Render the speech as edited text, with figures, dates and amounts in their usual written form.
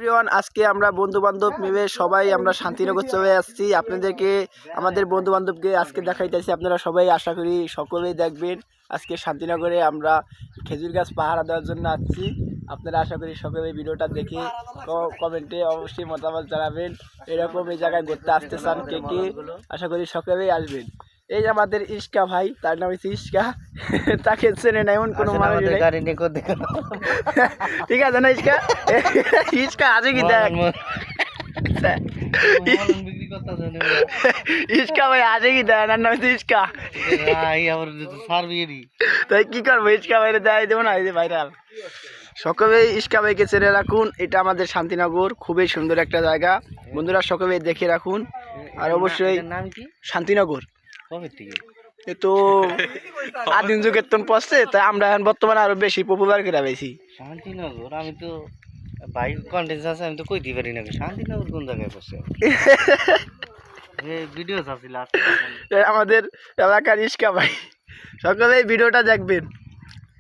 Everyone, আজকে আমরা বন্ধু বান্ধব মিলে সবাই আমরা শান্তিনগর চলে আসছি। আপনাদেরকে আমাদের বন্ধু বান্ধবকে আজকে দেখাইতেছি, আপনারা সবাই আশা করি সকলেই দেখবেন। আজকে শান্তিনগরে আমরা খেজুর গাছ পাহারা দেওয়ার জন্য আসছি। আপনারা আশা করি সকলেই ভিডিওটা দেখে কমেন্টে অবশ্যই মতামত জানাবেন। এরকম এই জায়গায় ঘুরতে আসতে চান কে কে, আশা করি সকলেই আসবেন। এই যে আমাদের ইস্কা ভাই, তার নাম হচ্ছে ইস্কা, তাকে চেনে না এমন কোনো মানুষ নেই। ঠিক আছে না ইস্কা? ইস্কা আছে কি দেখ, ইস্কা ভাই আছে কি দেখ, নাম হচ্ছে ইস্কা। তাই কি করবো, ইস্কা ভাইরে দেয় দেবো না, এই যে ভাইরাল। সকলেই ইস্কা ভাইকে চেনে রাখুন। এটা আমাদের শান্তিনগর, খুবই সুন্দর একটা জায়গা। বন্ধুরা সকলেই দেখে রাখুন। আর অবশ্যই শান্তিনগর এ তো আদিম যুগের তন পড়ছে, তাই আমরা এখন বর্তমানে আরো বেশি পপুলার করে পেয়েছি শান্তিনগর। আমি তো বাইক কন্টেন্স আছে, আমি তো কইতে পারি না শান্তিনগর কোন জায়গায় পড়ছে। ভিডিও আছে আমাদের এলাকার ইস্কা ভাই, সকলেই ভিডিওটা দেখবেন।